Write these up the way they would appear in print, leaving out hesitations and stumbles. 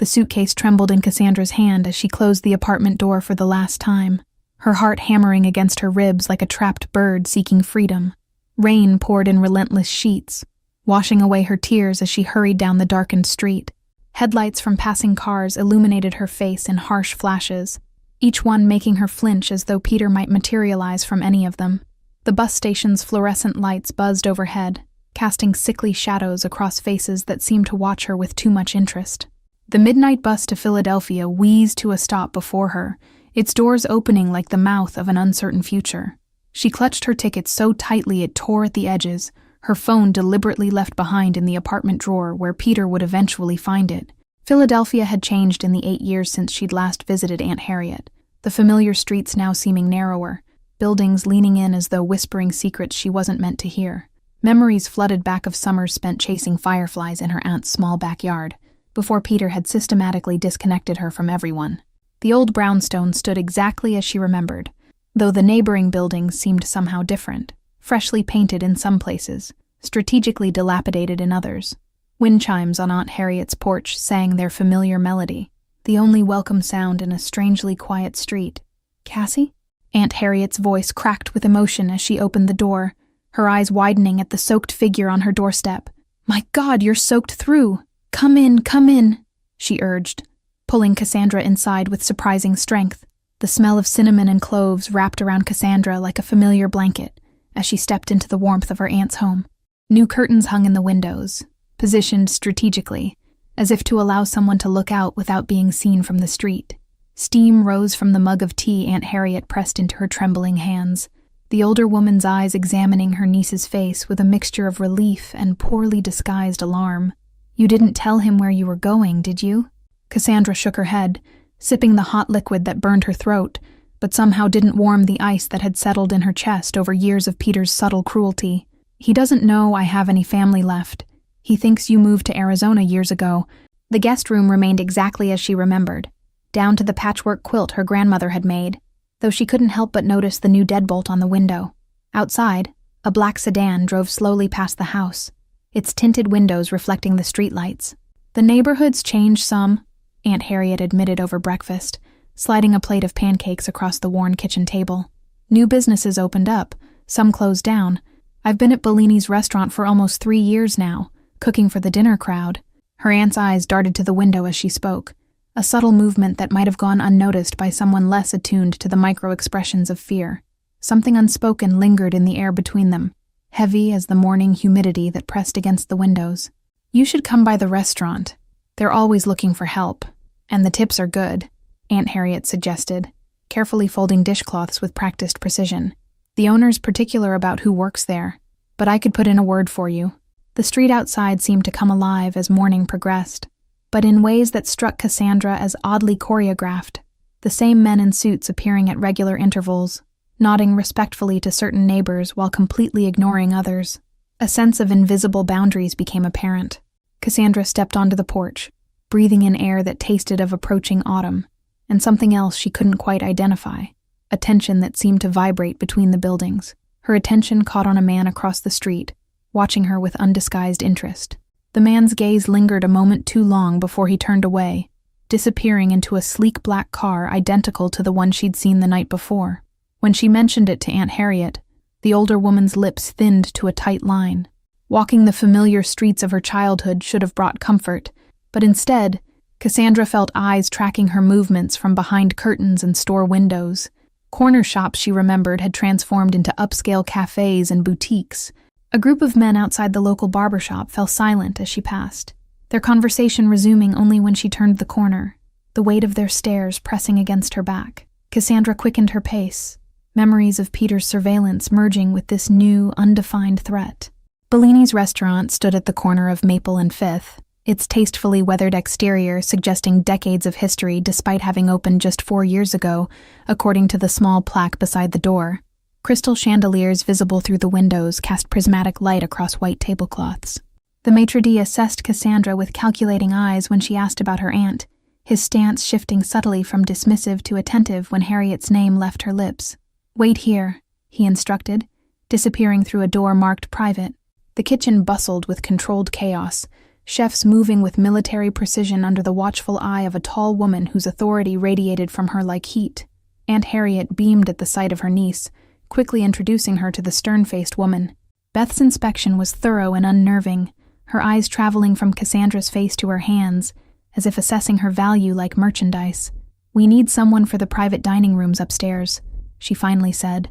The suitcase trembled in Cassandra's hand as she closed the apartment door for the last time, her heart hammering against her ribs like a trapped bird seeking freedom. Rain poured in relentless sheets, washing away her tears as she hurried down the darkened street. Headlights from passing cars illuminated her face in harsh flashes, each one making her flinch as though Peter might materialize from any of them. The bus station's fluorescent lights buzzed overhead, casting sickly shadows across faces that seemed to watch her with too much interest. The midnight bus to Philadelphia wheezed to a stop before her, its doors opening like the mouth of an uncertain future. She clutched her ticket so tightly it tore at the edges, her phone deliberately left behind in the apartment drawer where Peter would eventually find it. Philadelphia had changed in the 8 years since she'd last visited Aunt Harriet, the familiar streets now seeming narrower, buildings leaning in as though whispering secrets she wasn't meant to hear. Memories flooded back of summers spent chasing fireflies in her aunt's small backyard, before Peter had systematically disconnected her from everyone. The old brownstone stood exactly as she remembered, though the neighboring buildings seemed somehow different, freshly painted in some places, strategically dilapidated in others. Wind chimes on Aunt Harriet's porch sang their familiar melody, the only welcome sound in a strangely quiet street. "Cassie?" Aunt Harriet's voice cracked with emotion as she opened the door, her eyes widening at the soaked figure on her doorstep. "My God, you're soaked through! Come in," she urged, pulling Cassandra inside with surprising strength. The smell of cinnamon and cloves wrapped around Cassandra like a familiar blanket as she stepped into the warmth of her aunt's home. New curtains hung in the windows, positioned strategically, as if to allow someone to look out without being seen from the street. Steam rose from the mug of tea Aunt Harriet pressed into her trembling hands, the older woman's eyes examining her niece's face with a mixture of relief and poorly disguised alarm. "You didn't tell him where you were going, did you?" Cassandra shook her head, sipping the hot liquid that burned her throat, but somehow didn't warm the ice that had settled in her chest over years of Peter's subtle cruelty. "He doesn't know I have any family left. He thinks you moved to Arizona years ago." The guest room remained exactly as she remembered, down to the patchwork quilt her grandmother had made, though she couldn't help but notice the new deadbolt on the window. Outside, a black sedan drove slowly past the house, its tinted windows reflecting the streetlights. "The neighborhood's changed some," Aunt Harriet admitted over breakfast, sliding a plate of pancakes across the worn kitchen table. "New businesses opened up, some closed down. I've been at Bellini's restaurant for almost 3 years now, cooking for the dinner crowd." Her aunt's eyes darted to the window as she spoke, a subtle movement that might have gone unnoticed by someone less attuned to the micro-expressions of fear. Something unspoken lingered in the air between them, heavy as the morning humidity that pressed against the windows. "You should come by the restaurant. They're always looking for help, and the tips are good," Aunt Harriet suggested, carefully folding dishcloths with practiced precision. "The owner's particular about who works there, but I could put in a word for you." The street outside seemed to come alive as morning progressed, but in ways that struck Cassandra as oddly choreographed, the same men in suits appearing at regular intervals, nodding respectfully to certain neighbors while completely ignoring others. A sense of invisible boundaries became apparent. Cassandra stepped onto the porch, breathing in air that tasted of approaching autumn, and something else she couldn't quite identify, a tension that seemed to vibrate between the buildings. Her attention caught on a man across the street, watching her with undisguised interest. The man's gaze lingered a moment too long before he turned away, disappearing into a sleek black car identical to the one she'd seen the night before. When she mentioned it to Aunt Harriet, the older woman's lips thinned to a tight line. Walking the familiar streets of her childhood should have brought comfort, but instead, Cassandra felt eyes tracking her movements from behind curtains and store windows. Corner shops, she remembered, had transformed into upscale cafes and boutiques. A group of men outside the local barbershop fell silent as she passed, their conversation resuming only when she turned the corner, the weight of their stares pressing against her back. Cassandra quickened her pace, memories of Peter's surveillance merging with this new, undefined threat. Bellini's restaurant stood at the corner of Maple and Fifth, its tastefully weathered exterior suggesting decades of history despite having opened just 4 years ago, according to the small plaque beside the door. Crystal chandeliers visible through the windows cast prismatic light across white tablecloths. The maitre d' assessed Cassandra with calculating eyes when she asked about her aunt, his stance shifting subtly from dismissive to attentive when Harriet's name left her lips. "Wait here," he instructed, disappearing through a door marked private. The kitchen bustled with controlled chaos, chefs moving with military precision under the watchful eye of a tall woman whose authority radiated from her like heat. Aunt Harriet beamed at the sight of her niece, quickly introducing her to the stern-faced woman. Beth's inspection was thorough and unnerving, her eyes traveling from Cassandra's face to her hands, as if assessing her value like merchandise. "We need someone for the private dining rooms upstairs," she finally said,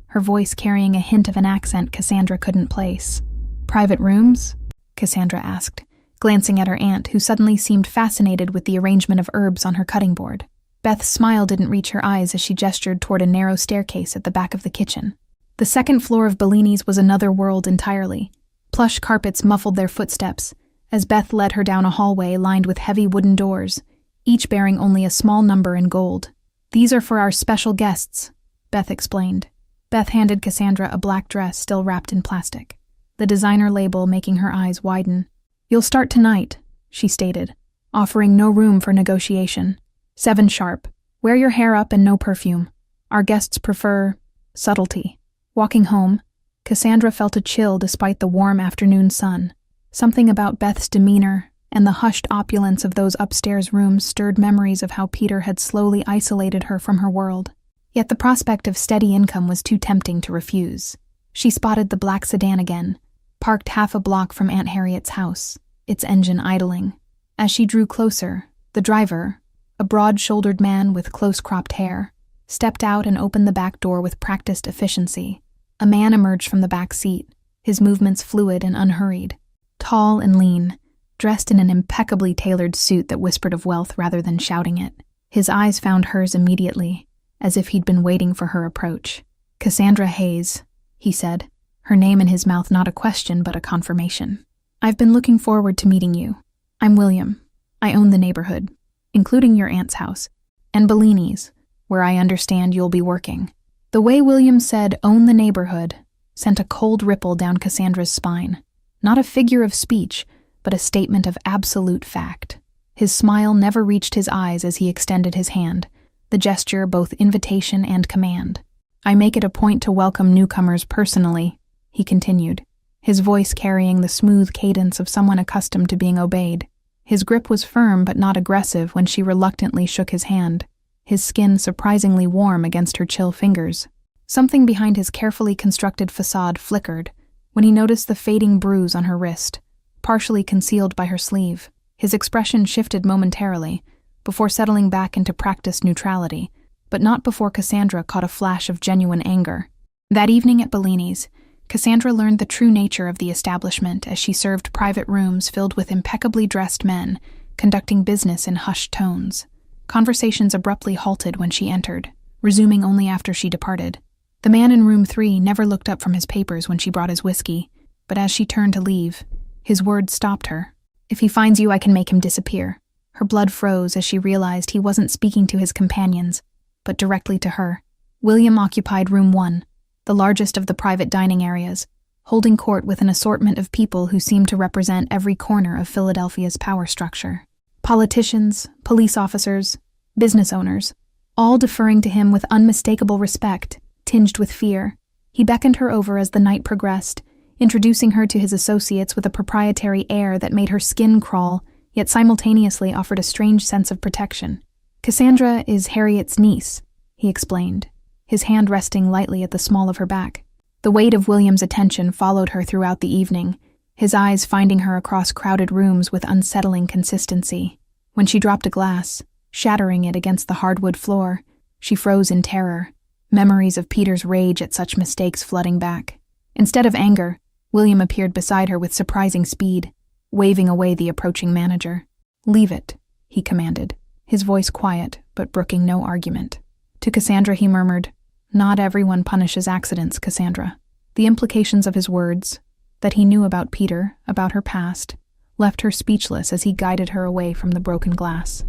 her voice carrying a hint of an accent Cassandra couldn't place. "Private rooms?" Cassandra asked, glancing at her aunt, who suddenly seemed fascinated with the arrangement of herbs on her cutting board. Beth's smile didn't reach her eyes as she gestured toward a narrow staircase at the back of the kitchen. The second floor of Bellini's was another world entirely. Plush carpets muffled their footsteps, as Beth led her down a hallway lined with heavy wooden doors, each bearing only a small number in gold. "These are for our special guests," Beth explained. Beth handed Cassandra a black dress still wrapped in plastic, the designer label making her eyes widen. "You'll start tonight," she stated, offering no room for negotiation. 7 sharp. Wear your hair up and no perfume. Our guests prefer subtlety. Walking home, Cassandra felt a chill despite the warm afternoon sun. Something about Beth's demeanor and the hushed opulence of those upstairs rooms stirred memories of how Peter had slowly isolated her from her world. Yet the prospect of steady income was too tempting to refuse. She spotted the black sedan again, parked half a block from Aunt Harriet's house, its engine idling. As she drew closer, the driver, a broad-shouldered man with close-cropped hair, stepped out and opened the back door with practiced efficiency. A man emerged from the back seat, his movements fluid and unhurried. Tall and lean, dressed in an impeccably tailored suit that whispered of wealth rather than shouting it. His eyes found hers immediately, as if he'd been waiting for her approach. "Cassandra Hayes," he said, her name in his mouth not a question but a confirmation. "I've been looking forward to meeting you. I'm William. I own the neighborhood, including your aunt's house, and Bellini's, where I understand you'll be working." The way William said "own the neighborhood" sent a cold ripple down Cassandra's spine. Not a figure of speech, but a statement of absolute fact. His smile never reached his eyes as he extended his hand, the gesture both invitation and command. "I make it a point to welcome newcomers personally," he continued, his voice carrying the smooth cadence of someone accustomed to being obeyed. His grip was firm but not aggressive when she reluctantly shook his hand, his skin surprisingly warm against her chill fingers. Something behind his carefully constructed facade flickered when he noticed the fading bruise on her wrist, partially concealed by her sleeve. His expression shifted momentarily, before settling back into practiced neutrality, but not before Cassandra caught a flash of genuine anger. That evening at Bellini's, Cassandra learned the true nature of the establishment as she served private rooms filled with impeccably dressed men, conducting business in hushed tones. Conversations abruptly halted when she entered, resuming only after she departed. The man in room 3 never looked up from his papers when she brought his whiskey, but as she turned to leave, his words stopped her. "If he finds you, I can make him disappear." Her blood froze as she realized he wasn't speaking to his companions, but directly to her. William occupied room 1, the largest of the private dining areas, holding court with an assortment of people who seemed to represent every corner of Philadelphia's power structure. Politicians, police officers, business owners, all deferring to him with unmistakable respect, tinged with fear. He beckoned her over as the night progressed, introducing her to his associates with a proprietary air that made her skin crawl, yet simultaneously offered a strange sense of protection. "Cassandra is Harriet's niece," he explained, his hand resting lightly at the small of her back. The weight of William's attention followed her throughout the evening, his eyes finding her across crowded rooms with unsettling consistency. When she dropped a glass, shattering it against the hardwood floor, she froze in terror, memories of Peter's rage at such mistakes flooding back. Instead of anger, William appeared beside her with surprising speed, waving away the approaching manager. "Leave it," he commanded, his voice quiet but brooking no argument. To Cassandra he murmured, "Not everyone punishes accidents, Cassandra." The implications of his words, that he knew about Peter, about her past, left her speechless as he guided her away from the broken glass.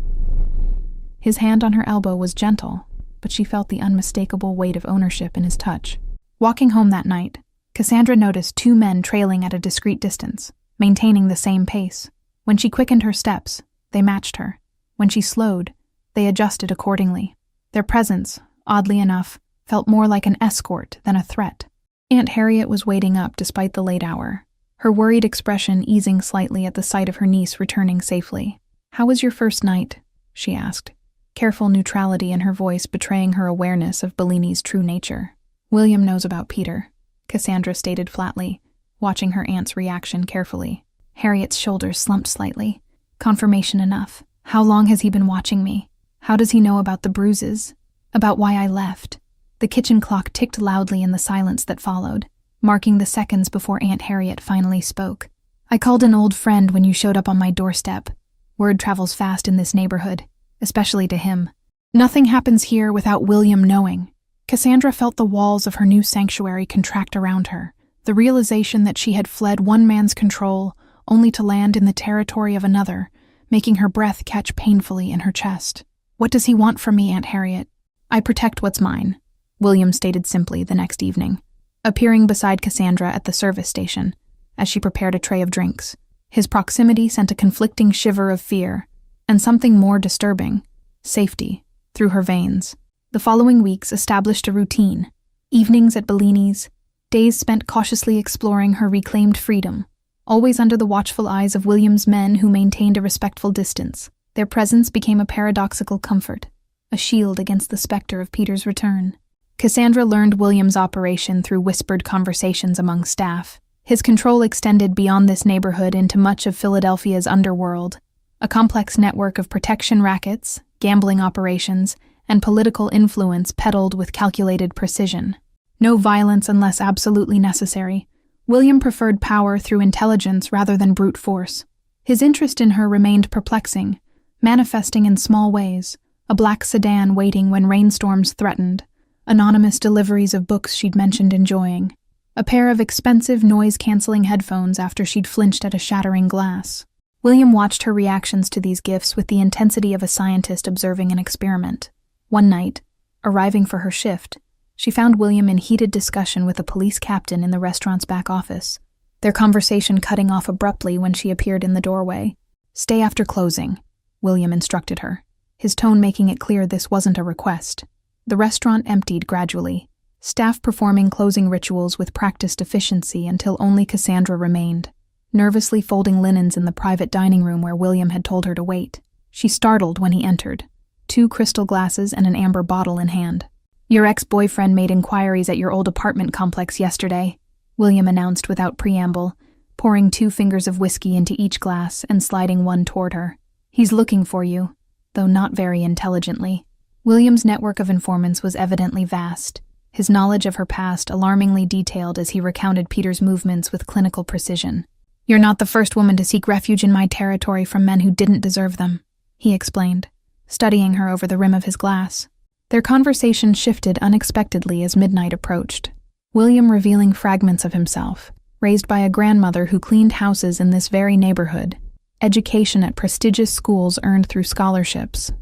His hand on her elbow was gentle, but she felt the unmistakable weight of ownership in his touch. Walking home that night, Cassandra noticed 2 men trailing at a discreet distance, maintaining the same pace. When she quickened her steps, they matched her. When she slowed, they adjusted accordingly. Their presence, oddly enough, felt more like an escort than a threat. Aunt Harriet was waiting up despite the late hour, her worried expression easing slightly at the sight of her niece returning safely. "How was your first night?" she asked, careful neutrality in her voice betraying her awareness of Bellini's true nature. "William knows about Peter," Cassandra stated flatly, watching her aunt's reaction carefully. Harriet's shoulders slumped slightly. "Confirmation enough. How long has he been watching me? How does he know about the bruises? About why I left?" The kitchen clock ticked loudly in the silence that followed, marking the seconds before Aunt Harriet finally spoke. "I called an old friend when you showed up on my doorstep. Word travels fast in this neighborhood, especially to him. Nothing happens here without William knowing." Cassandra felt the walls of her new sanctuary contract around her, the realization that she had fled one man's control only to land in the territory of another, making her breath catch painfully in her chest. "What does he want from me, Aunt Harriet?" "I protect what's mine," William stated simply the next evening, appearing beside Cassandra at the service station as she prepared a tray of drinks. His proximity sent a conflicting shiver of fear, and something more disturbing, safety, through her veins. The following weeks established a routine: evenings at Bellini's, days spent cautiously exploring her reclaimed freedom, always under the watchful eyes of William's men who maintained a respectful distance. Their presence became a paradoxical comfort, a shield against the specter of Peter's return. Cassandra learned William's operation through whispered conversations among staff. His control extended beyond this neighborhood into much of Philadelphia's underworld, a complex network of protection rackets, gambling operations, and political influence peddled with calculated precision. No violence unless absolutely necessary. William preferred power through intelligence rather than brute force. His interest in her remained perplexing, manifesting in small ways: a black sedan waiting when rainstorms threatened, anonymous deliveries of books she'd mentioned enjoying, a pair of expensive noise-canceling headphones after she'd flinched at a shattering glass. William watched her reactions to these gifts with the intensity of a scientist observing an experiment. One night, arriving for her shift, she found William in heated discussion with a police captain in the restaurant's back office, their conversation cutting off abruptly when she appeared in the doorway. "Stay after closing," William instructed her, his tone making it clear this wasn't a request. The restaurant emptied gradually, staff performing closing rituals with practiced efficiency until only Cassandra remained, nervously folding linens in the private dining room where William had told her to wait. She startled when he entered, 2 crystal glasses and an amber bottle in hand. "Your ex-boyfriend made inquiries at your old apartment complex yesterday," William announced without preamble, pouring 2 fingers of whiskey into each glass and sliding one toward her. "He's looking for you, though not very intelligently." William's network of informants was evidently vast, his knowledge of her past alarmingly detailed as he recounted Peter's movements with clinical precision. "You're not the first woman to seek refuge in my territory from men who didn't deserve them," he explained, studying her over the rim of his glass. Their conversation shifted unexpectedly as midnight approached, William revealing fragments of himself, raised by a grandmother who cleaned houses in this very neighborhood, education at prestigious schools earned through scholarships,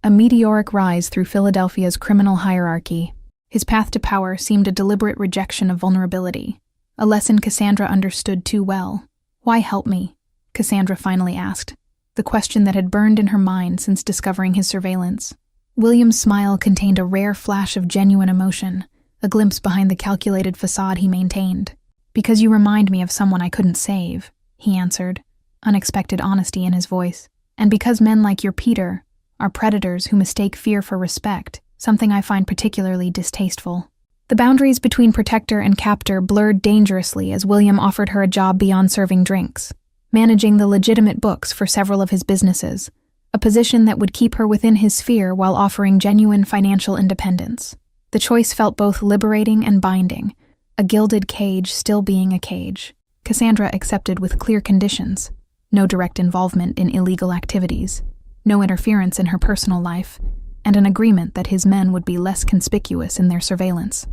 a meteoric rise through Philadelphia's criminal hierarchy. His path to power seemed a deliberate rejection of vulnerability, a lesson Cassandra understood too well. "Why help me?" Cassandra finally asked, the question that had burned in her mind since discovering his surveillance. William's smile contained a rare flash of genuine emotion, a glimpse behind the calculated facade he maintained. "Because you remind me of someone I couldn't save," he answered, unexpected honesty in his voice. "And because men like your Peter are predators who mistake fear for respect, something I find particularly distasteful." The boundaries between protector and captor blurred dangerously as William offered her a job beyond serving drinks, managing the legitimate books for several of his businesses, a position that would keep her within his sphere while offering genuine financial independence. The choice felt both liberating and binding, a gilded cage still being a cage. Cassandra accepted with clear conditions: no direct involvement in illegal activities, no interference in her personal life, and an agreement that his men would be less conspicuous in their surveillance.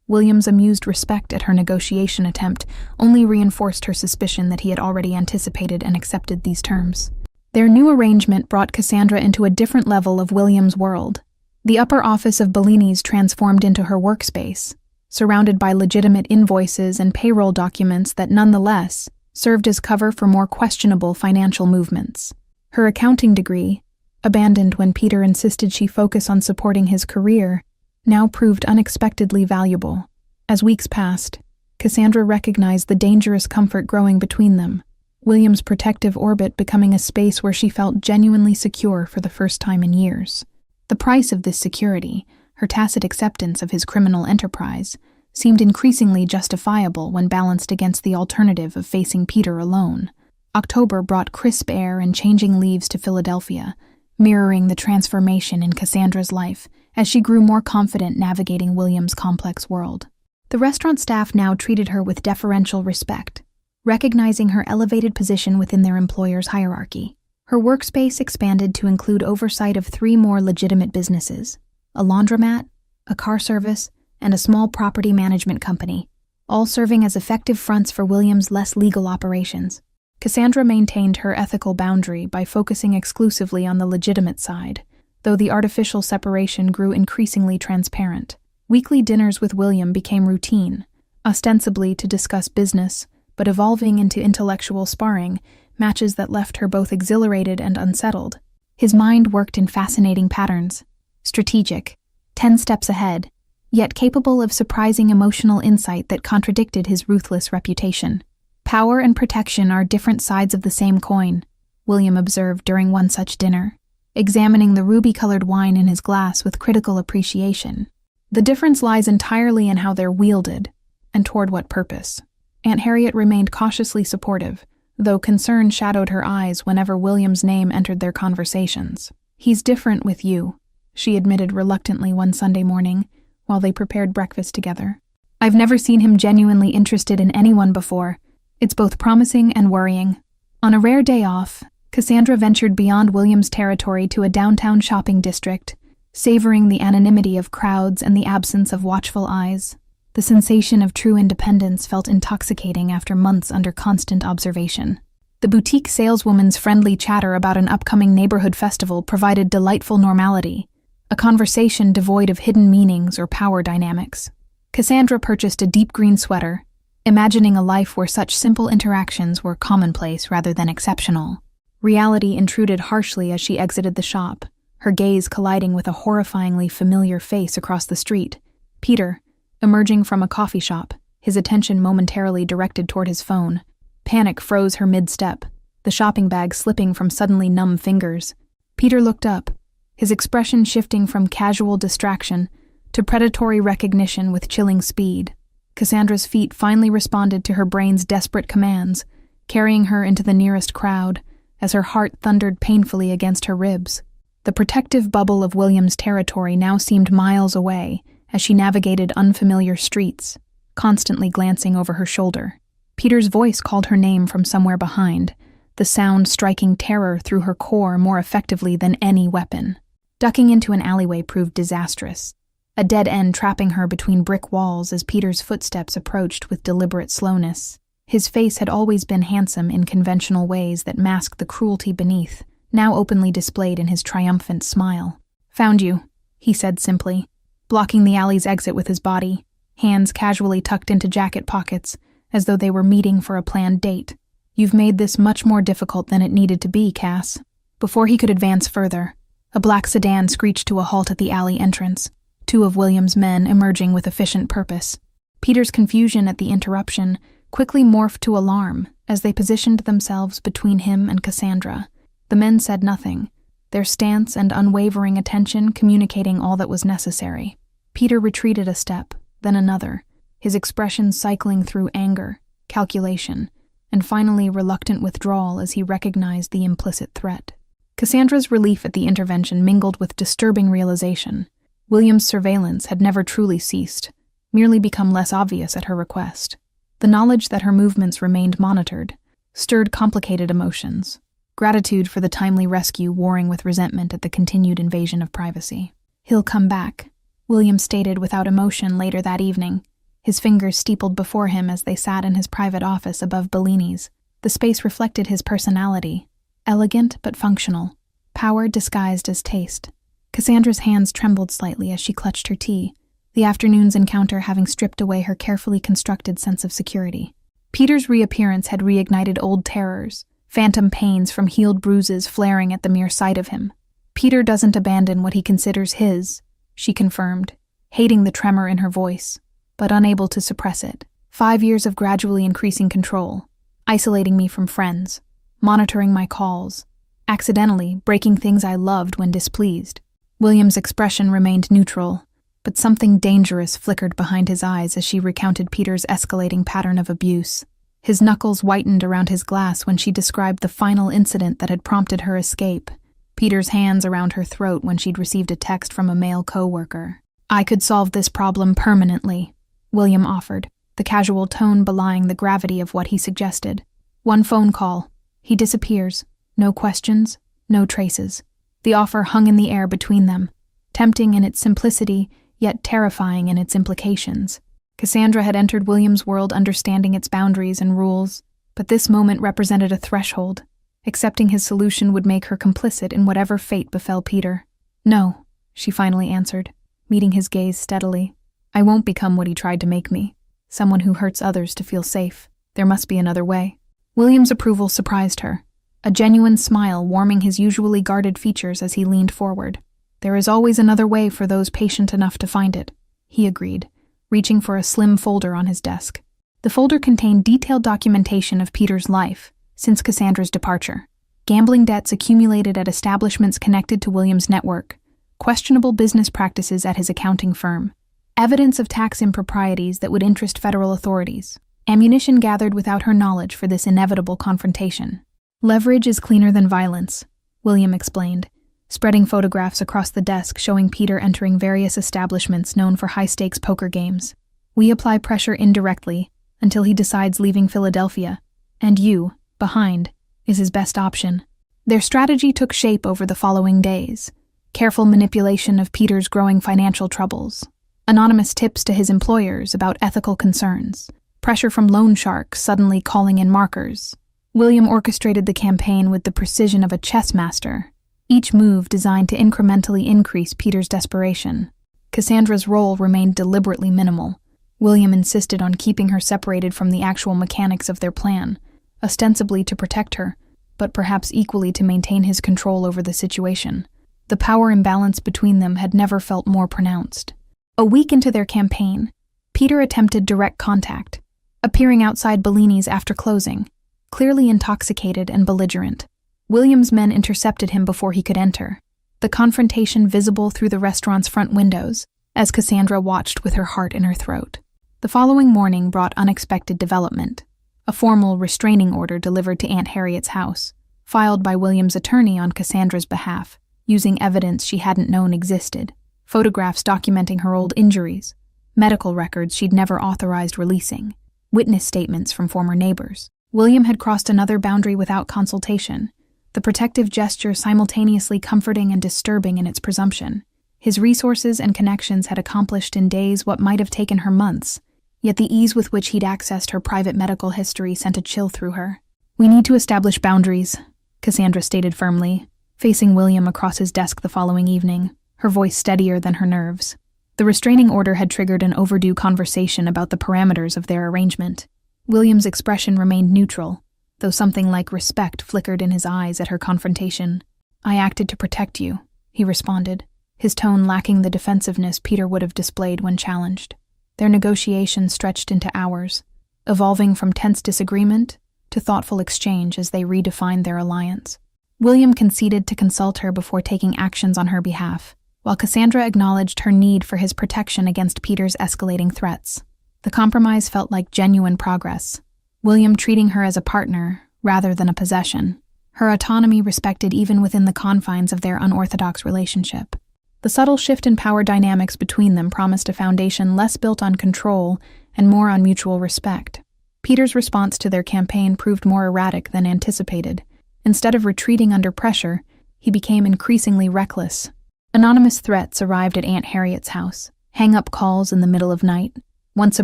William's amused respect at her negotiation attempt only reinforced her suspicion that he had already anticipated and accepted these terms. Their new arrangement brought Cassandra into a different level of William's world. The upper office of Bellini's transformed into her workspace, surrounded by legitimate invoices and payroll documents that nonetheless served as cover for more questionable financial movements. Her accounting degree, abandoned when Peter insisted she focus on supporting his career, now proved unexpectedly valuable. As weeks passed, Cassandra recognized the dangerous comfort growing between them, William's protective orbit becoming a space where she felt genuinely secure for the first time in years. The price of this security, her tacit acceptance of his criminal enterprise, seemed increasingly justifiable when balanced against the alternative of facing Peter alone. October brought crisp air and changing leaves to Philadelphia, mirroring the transformation in Cassandra's life as she grew more confident navigating William's complex world. The restaurant staff now treated her with deferential respect, recognizing her elevated position within their employer's hierarchy. Her workspace expanded to include oversight of 3 more legitimate businesses: a laundromat, a car service, and a small property management company, all serving as effective fronts for William's less legal operations. Cassandra maintained her ethical boundary by focusing exclusively on the legitimate side, though the artificial separation grew increasingly transparent. Weekly dinners with William became routine, ostensibly to discuss business, but evolving into intellectual sparring, matches that left her both exhilarated and unsettled. His mind worked in fascinating patterns, strategic, 10 steps ahead, yet capable of surprising emotional insight that contradicted his ruthless reputation. Power and protection are different sides of the same coin, William observed during one such dinner, examining the ruby-colored wine in his glass with critical appreciation. The difference lies entirely in how they're wielded, and toward what purpose. Aunt Harriet remained cautiously supportive, though concern shadowed her eyes whenever William's name entered their conversations. "He's different with you," she admitted reluctantly one Sunday morning, while they prepared breakfast together. "I've never seen him genuinely interested in anyone before. It's both promising and worrying." On a rare day off, Cassandra ventured beyond William's territory to a downtown shopping district, savoring the anonymity of crowds and the absence of watchful eyes. The sensation of true independence felt intoxicating after months under constant observation. The boutique saleswoman's friendly chatter about an upcoming neighborhood festival provided delightful normality, a conversation devoid of hidden meanings or power dynamics. Cassandra purchased a deep green sweater, imagining a life where such simple interactions were commonplace rather than exceptional. Reality intruded harshly as she exited the shop, her gaze colliding with a horrifyingly familiar face across the street. Peter, emerging from a coffee shop, his attention momentarily directed toward his phone. Panic froze her mid-step, the shopping bag slipping from suddenly numb fingers. Peter looked up, his expression shifting from casual distraction to predatory recognition with chilling speed. Cassandra's feet finally responded to her brain's desperate commands, carrying her into the nearest crowd, as her heart thundered painfully against her ribs. The protective bubble of William's territory now seemed miles away as she navigated unfamiliar streets, constantly glancing over her shoulder. Peter's voice called her name from somewhere behind, the sound striking terror through her core more effectively than any weapon. Ducking into an alleyway proved disastrous, a dead end trapping her between brick walls as Peter's footsteps approached with deliberate slowness. His face had always been handsome in conventional ways that masked the cruelty beneath, now openly displayed in his triumphant smile. "Found you," he said simply, blocking the alley's exit with his body, hands casually tucked into jacket pockets, as though they were meeting for a planned date. "You've made this much more difficult than it needed to be, Cass." Before he could advance further, a black sedan screeched to a halt at the alley entrance, 2 of William's men emerging with efficient purpose. Peter's confusion at the interruption quickly morphed to alarm as they positioned themselves between him and Cassandra. The men said nothing, their stance and unwavering attention communicating all that was necessary. Peter retreated a step, then another, his expression cycling through anger, calculation, and finally reluctant withdrawal as he recognized the implicit threat. Cassandra's relief at the intervention mingled with disturbing realization. William's surveillance had never truly ceased, merely become less obvious at her request. The knowledge that her movements remained monitored stirred complicated emotions, gratitude for the timely rescue warring with resentment at the continued invasion of privacy. "He'll come back," William stated without emotion later that evening, his fingers steepled before him as they sat in his private office above Bellini's. The space reflected his personality, elegant but functional, power disguised as taste. Cassandra's hands trembled slightly as she clutched her tea, the afternoon's encounter having stripped away her carefully constructed sense of security. Peter's reappearance had reignited old terrors, phantom pains from healed bruises flaring at the mere sight of him. "Peter doesn't abandon what he considers his," she confirmed, hating the tremor in her voice, but unable to suppress it. 5 years of gradually increasing control, isolating me from friends, monitoring my calls, accidentally breaking things I loved when displeased. William's expression remained neutral, but something dangerous flickered behind his eyes as she recounted Peter's escalating pattern of abuse. His knuckles whitened around his glass when she described the final incident that had prompted her escape, Peter's hands around her throat when she'd received a text from a male co-worker. "I could solve this problem permanently," William offered, the casual tone belying the gravity of what he suggested. "One phone call. He disappears. No questions, no traces." The offer hung in the air between them, tempting in its simplicity, yet terrifying in its implications. Cassandra had entered William's world understanding its boundaries and rules, but this moment represented a threshold. Accepting his solution would make her complicit in whatever fate befell Peter. "No," she finally answered, meeting his gaze steadily. "I won't become what he tried to make me, someone who hurts others to feel safe. There must be another way." William's approval surprised her, a genuine smile warming his usually guarded features as he leaned forward. "There is always another way for those patient enough to find it," he agreed, reaching for a slim folder on his desk. The folder contained detailed documentation of Peter's life since Cassandra's departure. Gambling debts accumulated at establishments connected to William's network, questionable business practices at his accounting firm, evidence of tax improprieties that would interest federal authorities, ammunition gathered without her knowledge for this inevitable confrontation. "Leverage is cleaner than violence," William explained, spreading photographs across the desk showing Peter entering various establishments known for high-stakes poker games. "We apply pressure indirectly until he decides leaving Philadelphia, and you, behind, is his best option." Their strategy took shape over the following days. Careful manipulation of Peter's growing financial troubles, anonymous tips to his employers about ethical concerns, pressure from loan sharks suddenly calling in markers. William orchestrated the campaign with the precision of a chess master, each move designed to incrementally increase Peter's desperation. Cassandra's role remained deliberately minimal. William insisted on keeping her separated from the actual mechanics of their plan, ostensibly to protect her, but perhaps equally to maintain his control over the situation. The power imbalance between them had never felt more pronounced. A week into their campaign, Peter attempted direct contact, appearing outside Bellini's after closing, clearly intoxicated and belligerent. William's men intercepted him before he could enter, the confrontation visible through the restaurant's front windows as Cassandra watched with her heart in her throat. The following morning brought unexpected development. A formal restraining order delivered to Aunt Harriet's house, filed by William's attorney on Cassandra's behalf, using evidence she hadn't known existed, photographs documenting her old injuries, medical records she'd never authorized releasing, witness statements from former neighbors. William had crossed another boundary without consultation, the protective gesture simultaneously comforting and disturbing in its presumption. His resources and connections had accomplished in days what might have taken her months, yet the ease with which he'd accessed her private medical history sent a chill through her. "We need to establish boundaries," Cassandra stated firmly, facing William across his desk the following evening, her voice steadier than her nerves. The restraining order had triggered an overdue conversation about the parameters of their arrangement. William's expression remained neutral, though something like respect flickered in his eyes at her confrontation. "I acted to protect you," he responded, his tone lacking the defensiveness Peter would have displayed when challenged. Their negotiations stretched into hours, evolving from tense disagreement to thoughtful exchange as they redefined their alliance. William conceded to consult her before taking actions on her behalf, while Cassandra acknowledged her need for his protection against Peter's escalating threats. The compromise felt like genuine progress, William treating her as a partner rather than a possession, her autonomy respected even within the confines of their unorthodox relationship. The subtle shift in power dynamics between them promised a foundation less built on control and more on mutual respect. Peter's response to their campaign proved more erratic than anticipated. Instead of retreating under pressure, he became increasingly reckless. Anonymous threats arrived at Aunt Harriet's house, hang-up calls in the middle of night, once a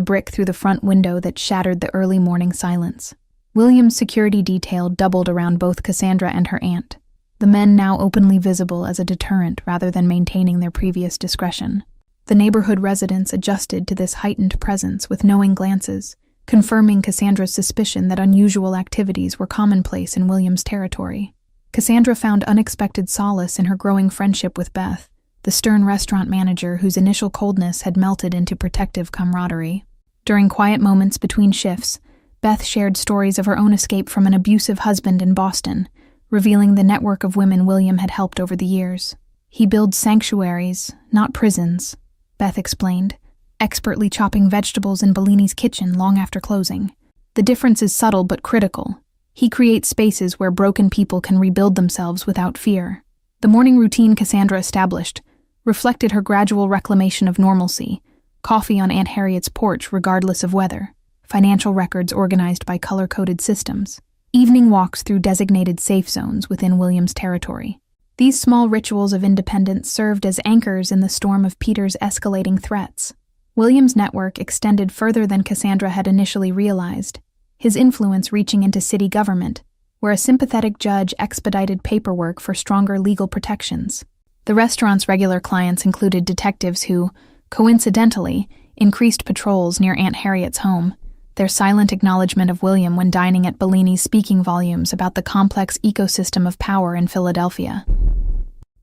brick through the front window that shattered the early morning silence. William's security detail doubled around both Cassandra and her aunt, the men now openly visible as a deterrent rather than maintaining their previous discretion. The neighborhood residents adjusted to this heightened presence with knowing glances, confirming Cassandra's suspicion that unusual activities were commonplace in William's territory. Cassandra found unexpected solace in her growing friendship with Beth, the stern restaurant manager whose initial coldness had melted into protective camaraderie. During quiet moments between shifts, Beth shared stories of her own escape from an abusive husband in Boston, revealing the network of women William had helped over the years. "He builds sanctuaries, not prisons," Beth explained, expertly chopping vegetables in Bellini's kitchen long after closing. "The difference is subtle but critical. He creates spaces where broken people can rebuild themselves without fear." The morning routine Cassandra established reflected her gradual reclamation of normalcy: coffee on Aunt Harriet's porch regardless of weather, financial records organized by color-coded systems, evening walks through designated safe zones within William's territory. These small rituals of independence served as anchors in the storm of Peter's escalating threats. William's network extended further than Cassandra had initially realized, his influence reaching into city government, where a sympathetic judge expedited paperwork for stronger legal protections. The restaurant's regular clients included detectives who, coincidentally, increased patrols near Aunt Harriet's home, their silent acknowledgement of William when dining at Bellini's speaking volumes about the complex ecosystem of power in Philadelphia.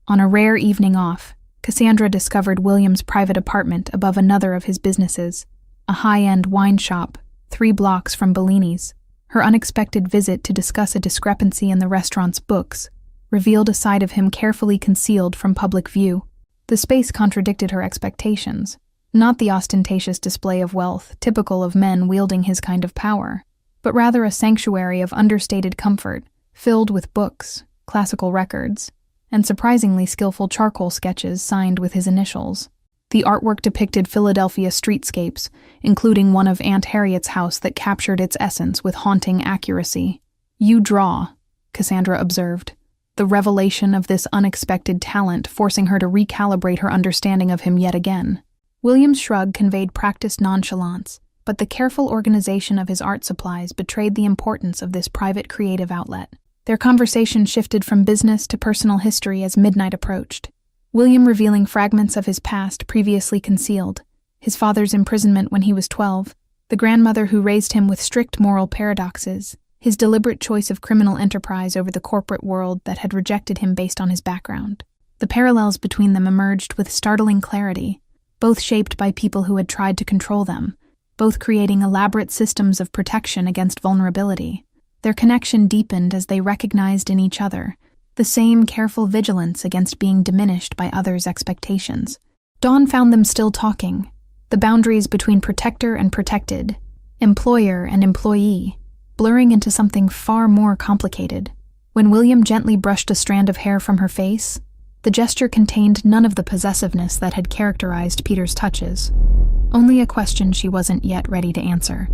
On a rare evening off, Cassandra discovered William's private apartment above another of his businesses, a high-end wine shop 3 blocks from Bellini's. Her unexpected visit to discuss a discrepancy in the restaurant's books revealed a side of him carefully concealed from public view. The space contradicted her expectations, not the ostentatious display of wealth typical of men wielding his kind of power, but rather a sanctuary of understated comfort, filled with books, classical records, and surprisingly skillful charcoal sketches signed with his initials. The artwork depicted Philadelphia streetscapes, including one of Aunt Harriet's house that captured its essence with haunting accuracy. "You draw," Cassandra observed, the revelation of this unexpected talent forcing her to recalibrate her understanding of him yet again. William's shrug conveyed practiced nonchalance, but the careful organization of his art supplies betrayed the importance of this private creative outlet. Their conversation shifted from business to personal history as midnight approached, William revealing fragments of his past previously concealed: his father's imprisonment when he was 12, the grandmother who raised him with strict moral paradoxes, his deliberate choice of criminal enterprise over the corporate world that had rejected him based on his background. The parallels between them emerged with startling clarity, both shaped by people who had tried to control them, both creating elaborate systems of protection against vulnerability. Their connection deepened as they recognized in each other the same careful vigilance against being diminished by others' expectations. Dawn found them still talking, the boundaries between protector and protected, employer and employee, blurring into something far more complicated. When William gently brushed a strand of hair from her face, the gesture contained none of the possessiveness that had characterized Peter's touches, only a question she wasn't yet ready to answer.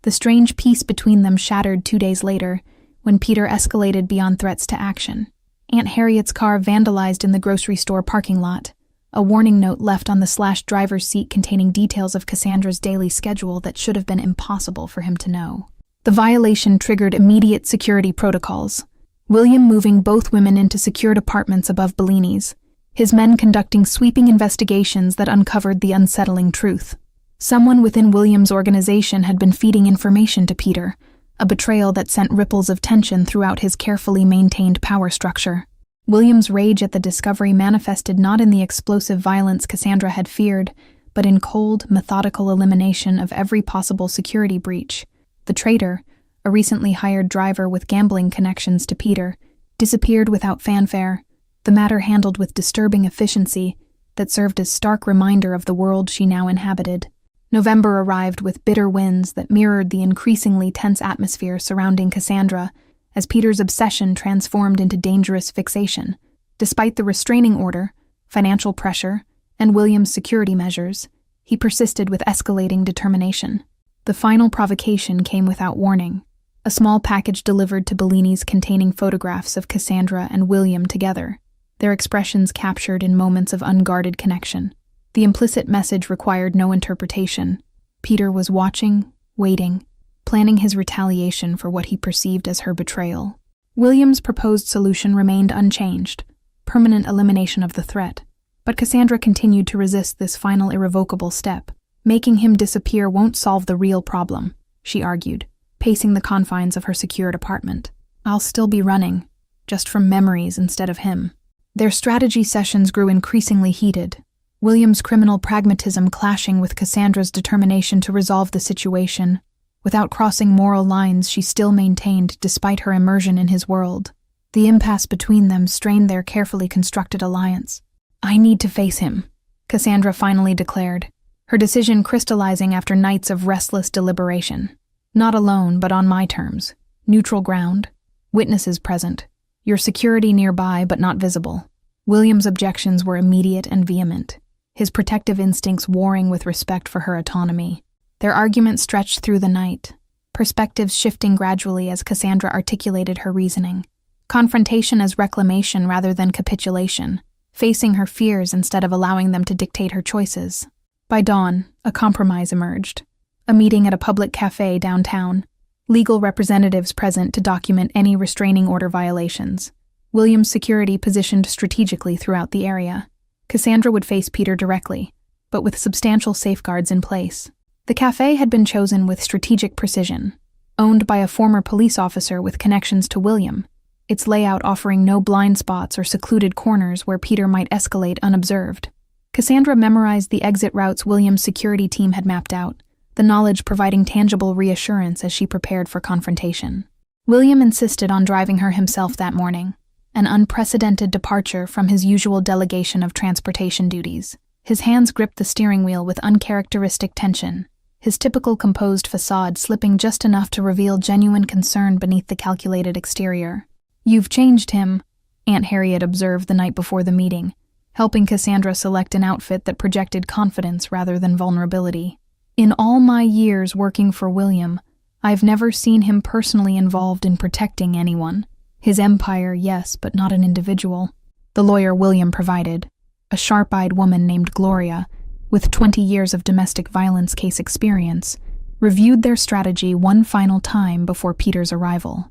The strange peace between them shattered 2 days later, when Peter escalated beyond threats to action. Aunt Harriet's car vandalized in the grocery store parking lot, a warning note left on the driver's seat containing details of Cassandra's daily schedule that should have been impossible for him to know. The violation triggered immediate security protocols, William moving both women into secured apartments above Bellini's, his men conducting sweeping investigations that uncovered the unsettling truth. Someone within William's organization had been feeding information to Peter, a betrayal that sent ripples of tension throughout his carefully maintained power structure. William's rage at the discovery manifested not in the explosive violence Cassandra had feared, but in cold, methodical elimination of every possible security breach. The traitor, a recently hired driver with gambling connections to Peter, disappeared without fanfare, the matter handled with disturbing efficiency that served as stark reminder of the world she now inhabited. November arrived with bitter winds that mirrored the increasingly tense atmosphere surrounding Cassandra as Peter's obsession transformed into dangerous fixation. Despite the restraining order, financial pressure, and William's security measures, he persisted with escalating determination. The final provocation came without warning, a small package delivered to Bellini's containing photographs of Cassandra and William together, their expressions captured in moments of unguarded connection. The implicit message required no interpretation. Peter was watching, waiting, planning his retaliation for what he perceived as her betrayal. William's proposed solution remained unchanged, permanent elimination of the threat, but Cassandra continued to resist this final irrevocable step. Making him disappear won't solve the real problem, she argued, pacing the confines of her secured apartment. I'll still be running, just from memories instead of him. Their strategy sessions grew increasingly heated. William's criminal pragmatism clashing with Cassandra's determination to resolve the situation. Without crossing moral lines she still maintained despite her immersion in his world. The impasse between them strained their carefully constructed alliance. "I need to face him," Cassandra finally declared, her decision crystallizing after nights of restless deliberation. "Not alone, but on my terms. Neutral ground. Witnesses present. Your security nearby but not visible." William's objections were immediate and vehement, his protective instincts warring with respect for her autonomy. Their argument stretched through the night, perspectives shifting gradually as Cassandra articulated her reasoning. Confrontation as reclamation rather than capitulation, facing her fears instead of allowing them to dictate her choices. By dawn, a compromise emerged. A meeting at a public cafe downtown. Legal representatives present to document any restraining order violations. William's security positioned strategically throughout the area. Cassandra would face Peter directly, but with substantial safeguards in place. The cafe had been chosen with strategic precision, owned by a former police officer with connections to William, its layout offering no blind spots or secluded corners where Peter might escalate unobserved. Cassandra memorized the exit routes William's security team had mapped out, the knowledge providing tangible reassurance as she prepared for confrontation. William insisted on driving her himself that morning, an unprecedented departure from his usual delegation of transportation duties. His hands gripped the steering wheel with uncharacteristic tension, his typical composed facade slipping just enough to reveal genuine concern beneath the calculated exterior. "You've changed him," Aunt Harriet observed the night before the meeting, helping Cassandra select an outfit that projected confidence rather than vulnerability. "In all my years working for William, I've never seen him personally involved in protecting anyone. His empire, yes, but not an individual." The lawyer William provided, a sharp-eyed woman named Gloria, with 20 years of domestic violence case experience, reviewed their strategy one final time before Peter's arrival.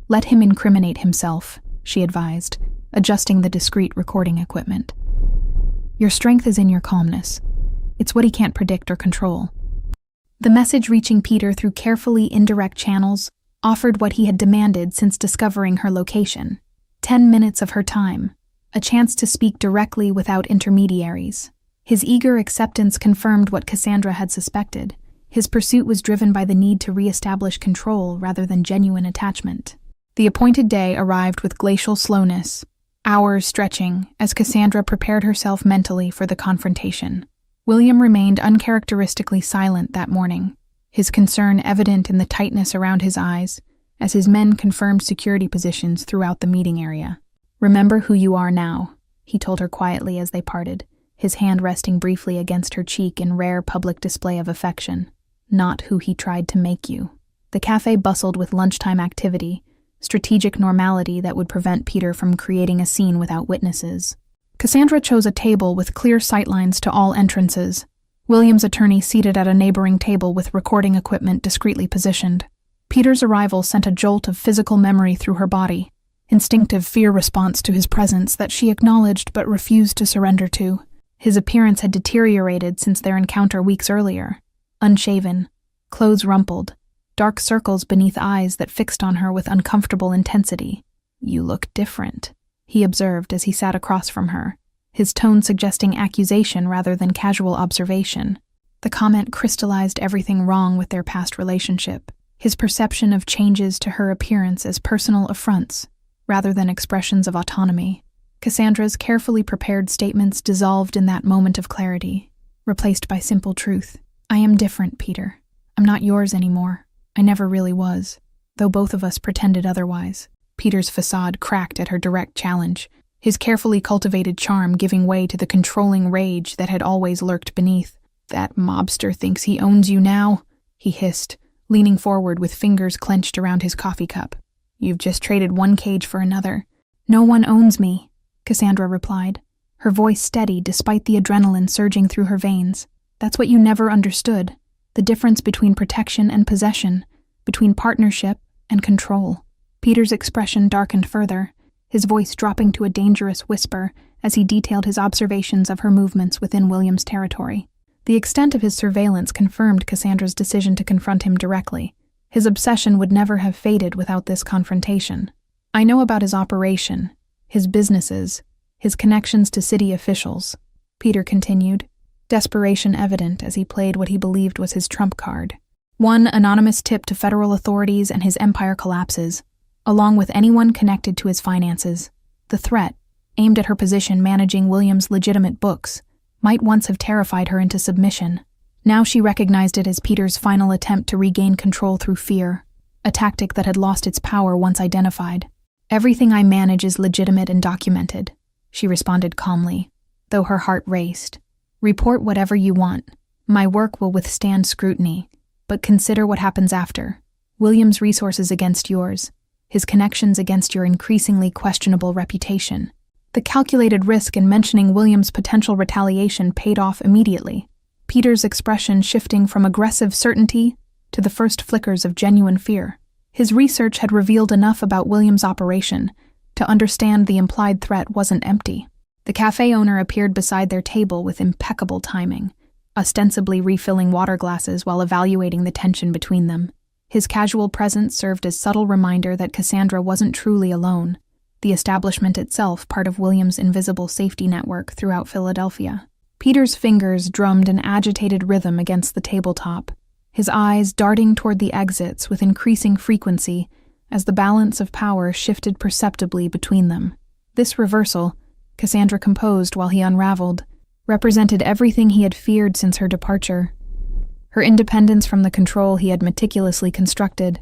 "Let him incriminate himself," she advised, adjusting the discreet recording equipment. "Your strength is in your calmness. It's what he can't predict or control." The message reaching Peter through carefully indirect channels offered what he had demanded since discovering her location. 10 minutes of her time, a chance to speak directly without intermediaries. His eager acceptance confirmed what Cassandra had suspected. His pursuit was driven by the need to re-establish control rather than genuine attachment. The appointed day arrived with glacial slowness, hours stretching as Cassandra prepared herself mentally for the confrontation. William remained uncharacteristically silent that morning, his concern evident in the tightness around his eyes as his men confirmed security positions throughout the meeting area. "Remember who you are now," he told her quietly as they parted, his hand resting briefly against her cheek in rare public display of affection. "Not who he tried to make you." The cafe bustled with lunchtime activity, strategic normality that would prevent Peter from creating a scene without witnesses. Cassandra chose a table with clear sightlines to all entrances, William's attorney seated at a neighboring table with recording equipment discreetly positioned. Peter's arrival sent a jolt of physical memory through her body, instinctive fear response to his presence that she acknowledged but refused to surrender to. His appearance had deteriorated since their encounter weeks earlier. Unshaven, clothes rumpled, dark circles beneath eyes that fixed on her with uncomfortable intensity. "You look different," he observed as he sat across from her, his tone suggesting accusation rather than casual observation. The comment crystallized everything wrong with their past relationship, his perception of changes to her appearance as personal affronts rather than expressions of autonomy. Cassandra's carefully prepared statements dissolved in that moment of clarity, replaced by simple truth. "I am different, Peter. I'm not yours anymore. I never really was, though both of us pretended otherwise." Peter's facade cracked at her direct challenge, his carefully cultivated charm giving way to the controlling rage that had always lurked beneath. "That mobster thinks he owns you now," he hissed, leaning forward with fingers clenched around his coffee cup. "You've just traded one cage for another." "No one owns me," Cassandra replied, her voice steady despite the adrenaline surging through her veins. "That's what you never understood. The difference between protection and possession, between partnership and control." Peter's expression darkened further, his voice dropping to a dangerous whisper as he detailed his observations of her movements within William's territory. The extent of his surveillance confirmed Cassandra's decision to confront him directly. His obsession would never have faded without this confrontation. "I know about his operation, his businesses, his connections to city officials." Peter continued, desperation evident as he played what he believed was his trump card. One anonymous tip to federal authorities and his empire collapses, along with anyone connected to his finances. The threat, aimed at her position managing William's legitimate books, might once have terrified her into submission. Now she recognized it as Peter's final attempt to regain control through fear, a tactic that had lost its power once identified. "Everything I manage is legitimate and documented," she responded calmly, though her heart raced. "Report whatever you want. My work will withstand scrutiny, but consider what happens after. William's resources against yours, his connections against your increasingly questionable reputation." The calculated risk in mentioning William's potential retaliation paid off immediately, Peter's expression shifting from aggressive certainty to the first flickers of genuine fear. His research had revealed enough about William's operation to understand the implied threat wasn't empty. The cafe owner appeared beside their table with impeccable timing, ostensibly refilling water glasses while evaluating the tension between them. His casual presence served as subtle reminder that Cassandra wasn't truly alone, the establishment itself part of William's invisible safety network throughout Philadelphia. Peter's fingers drummed an agitated rhythm against the tabletop, his eyes darting toward the exits with increasing frequency as the balance of power shifted perceptibly between them. This reversal, Cassandra composed while he unraveled, represented everything he had feared since her departure. Her independence from the control he had meticulously constructed.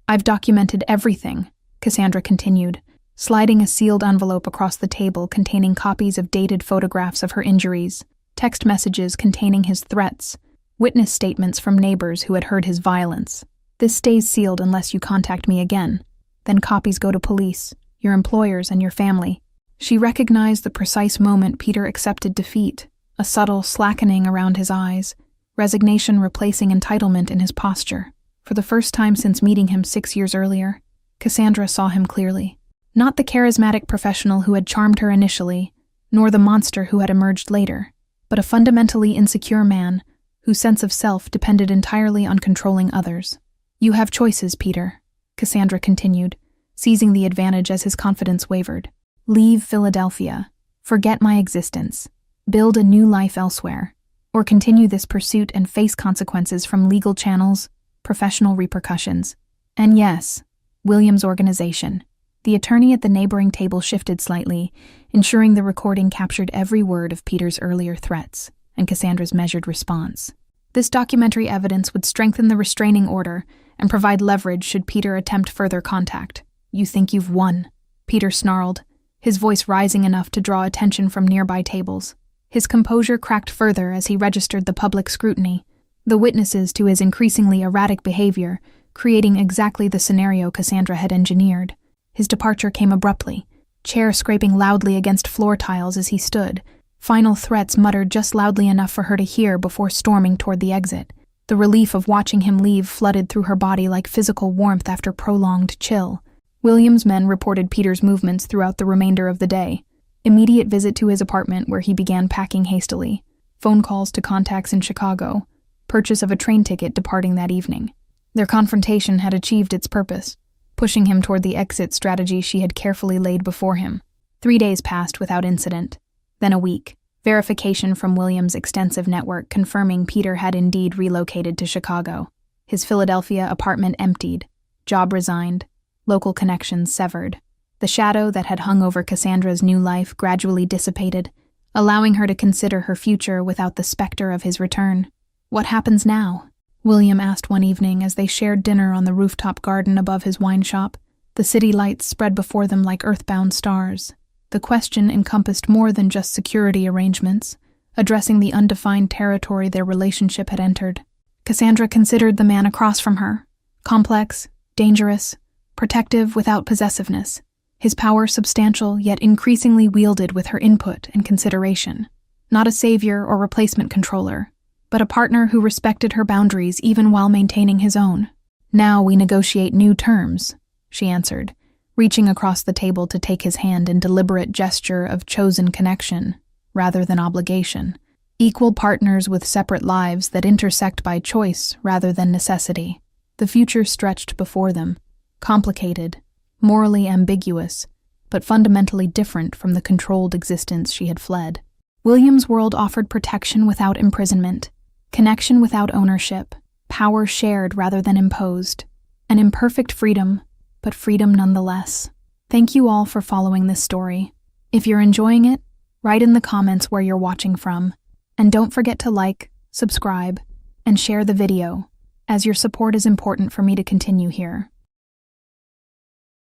"I've documented everything," Cassandra continued, sliding a sealed envelope across the table containing copies of dated photographs of her injuries, text messages containing his threats, witness statements from neighbors who had heard his violence. "This stays sealed unless you contact me again. Then copies go to police, your employers, and your family." She recognized the precise moment Peter accepted defeat, a subtle slackening around his eyes, resignation replacing entitlement in his posture. For the first time since meeting him 6 years earlier, Cassandra saw him clearly. Not the charismatic professional who had charmed her initially, nor the monster who had emerged later, but a fundamentally insecure man whose sense of self depended entirely on controlling others. "You have choices, Peter," Cassandra continued, seizing the advantage as his confidence wavered. "Leave Philadelphia, forget my existence, build a new life elsewhere, or continue this pursuit and face consequences from legal channels, professional repercussions, and yes, William's organization." The attorney at the neighboring table shifted slightly, ensuring the recording captured every word of Peter's earlier threats and Cassandra's measured response. This documentary evidence would strengthen the restraining order and provide leverage should Peter attempt further contact. "You think you've won," Peter snarled, his voice rising enough to draw attention from nearby tables. His composure cracked further as he registered the public scrutiny, the witnesses to his increasingly erratic behavior, creating exactly the scenario Cassandra had engineered. His departure came abruptly, chair scraping loudly against floor tiles as he stood, final threats muttered just loudly enough for her to hear before storming toward the exit. The relief of watching him leave flooded through her body like physical warmth after prolonged chill. William's men reported Peter's movements throughout the remainder of the day. Immediate visit to his apartment where he began packing hastily, phone calls to contacts in Chicago, purchase of a train ticket departing that evening. Their confrontation had achieved its purpose, pushing him toward the exit strategy she had carefully laid before him. 3 days passed without incident, then a week. Verification from William's extensive network confirming Peter had indeed relocated to Chicago. His Philadelphia apartment emptied, job resigned, local connections severed. The shadow that had hung over Cassandra's new life gradually dissipated, allowing her to consider her future without the specter of his return. "What happens now?" William asked one evening as they shared dinner on the rooftop garden above his wine shop, the city lights spread before them like earthbound stars. The question encompassed more than just security arrangements, addressing the undefined territory their relationship had entered. Cassandra considered the man across from her, complex, dangerous, protective without possessiveness, his power substantial yet increasingly wielded with her input and consideration. Not a savior or replacement controller, but a partner who respected her boundaries even while maintaining his own. "Now we negotiate new terms," she answered, reaching across the table to take his hand in deliberate gesture of chosen connection, rather than obligation. Equal partners with separate lives that intersect by choice rather than necessity. The future stretched before them, complicated, morally ambiguous, but fundamentally different from the controlled existence she had fled. William's world offered protection without imprisonment, connection without ownership, power shared rather than imposed, an imperfect freedom, but freedom nonetheless. Thank you all for following this story. If you're enjoying it, write in the comments where you're watching from, and don't forget to like, subscribe, and share the video, as your support is important for me to continue here.